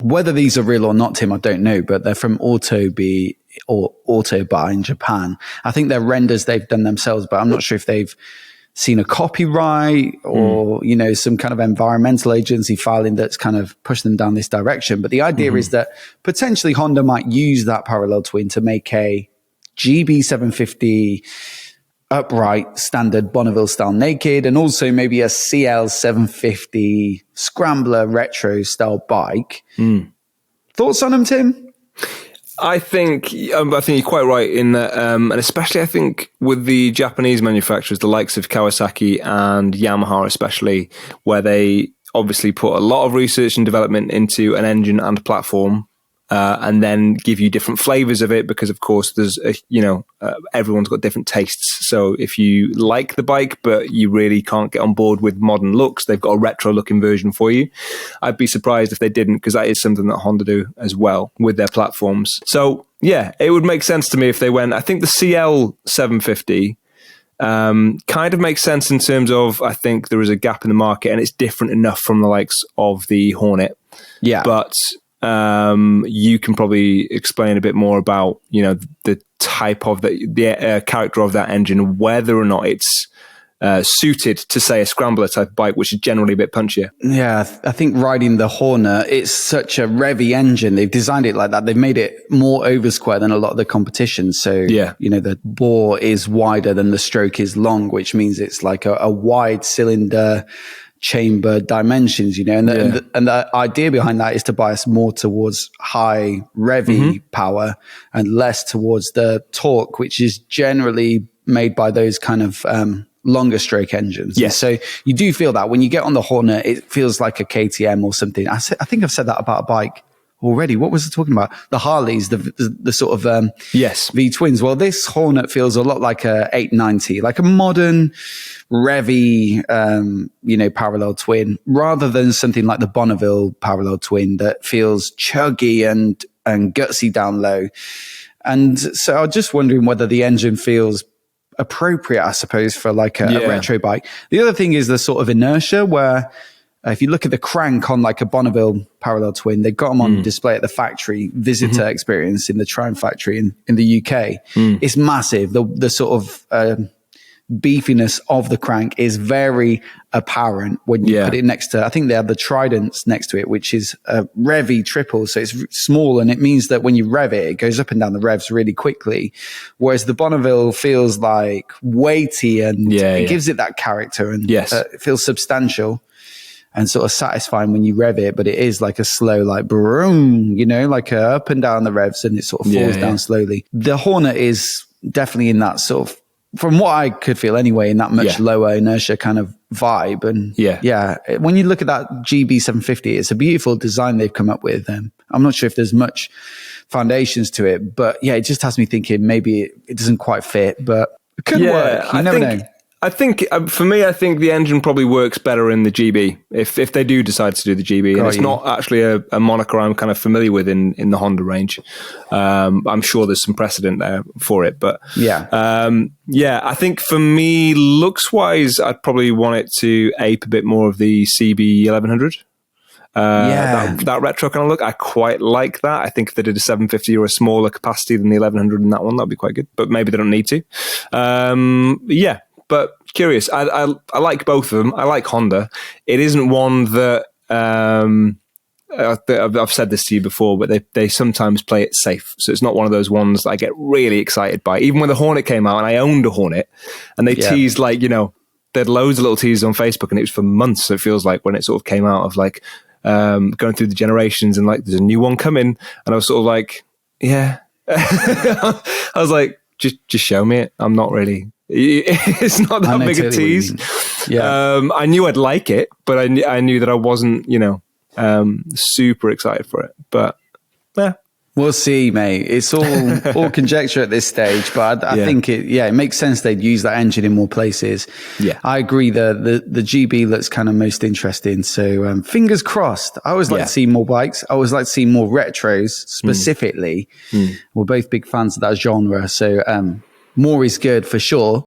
Whether these are real or not, Tim, I don't know, but they're from Autobi or Autobar in Japan. I think they're renders they've done themselves, but I'm not sure if they've seen a copyright or, you know, some kind of environmental agency filing that's kind of pushed them down this direction. But the idea is that potentially Honda might use that parallel twin to make a GB750 upright standard Bonneville style naked, and also maybe a CL750 scrambler retro style bike. Thoughts on them, Tim? I think you're quite right in that, and especially I think with the Japanese manufacturers, the likes of Kawasaki and Yamaha especially, where they obviously put a lot of research and development into an engine and platform, and then give you different flavors of it because, of course, there's everyone's got different tastes. So if you like the bike but you really can't get on board with modern looks, they've got a retro looking version for you. I'd be surprised if they didn't, because that is something that Honda do as well with their platforms. So yeah, it would make sense to me if they went. I think the CL750 kind of makes sense in terms of, I think there is a gap in the market and it's different enough from the likes of the Hornet. Yeah, but you can probably explain a bit more about, you know, the type of the character of that engine, whether or not it's suited to, say, a scrambler type bike, which is generally a bit punchier. Yeah, I think riding the Hornet, it's such a revvy engine. They've designed it like that. They've made it more over square than a lot of the competition. So, yeah, you know, the bore is wider than the stroke is long, which means it's like a wide cylinder chamber dimensions, you know, and the idea behind that is to bias more towards high revvy power and less towards the torque, which is generally made by those kind of longer stroke engines. Yes. So you do feel that when you get on the Hornet, it feels like a KTM or something. I think I've said that about a bike already. What was I talking about? The Harleys, the sort of V twins. Well, this Hornet feels a lot like a 890, like a modern revvy, parallel twin, rather than something like the Bonneville parallel twin that feels chuggy and gutsy down low. And so I was just wondering whether the engine feels appropriate, I suppose, for like a retro bike. The other thing is the sort of inertia where, if you look at the crank on like a Bonneville parallel twin, they've got them on display at the factory visitor experience in the Triumph factory in the UK. It's massive. The sort of beefiness of the crank is very apparent when you put it next to, I think they have the Tridents next to it, which is a revvy triple. So it's small, and it means that when you rev it, it goes up and down the revs really quickly. Whereas the Bonneville feels like weighty and it gives it that character and it feels substantial and sort of satisfying when you rev it, but it is like a slow, like broom, you know, like a up and down the revs, and it sort of falls down slowly. The Hornet is definitely in that sort of, from what I could feel anyway, in that much lower inertia kind of vibe. And when you look at that GB750, it's a beautiful design they've come up with. I'm not sure if there's much foundations to it, but it just has me thinking maybe it doesn't quite fit, but it could work. You never know. I think, for me, I think the engine probably works better in the GB if they do decide to do the GB. And it's not actually a moniker I'm kind of familiar with in the Honda range. I'm sure there's some precedent there for it. But I think for me, looks-wise, I'd probably want it to ape a bit more of the CB1100. That retro kind of look, I quite like that. I think if they did a 750 or a smaller capacity than the 1100 in that one, that'd be quite good. But maybe they don't need to. But curious, I like both of them. I like Honda. It isn't one that I've said this to you before, but they sometimes play it safe. So it's not one of those ones that I get really excited by. Even when the Hornet came out, and I owned a Hornet, and they teased they had loads of little teasers on Facebook, and it was for months. So it feels like when it sort of came out of like going through the generations, and like there's a new one coming, and I was sort of like, I was like, just show me it. I'm not really. It's not that big a tease. I knew I'd like it, but I knew that I wasn't, super excited for it. But we'll see, mate. It's all conjecture at this stage, but I think it makes sense they'd use that engine in more places. I agree. The GB looks kind of most interesting. So fingers crossed. I always like to see more bikes. I always like to see more retros specifically. We're both big fans of that genre. So more is good for sure.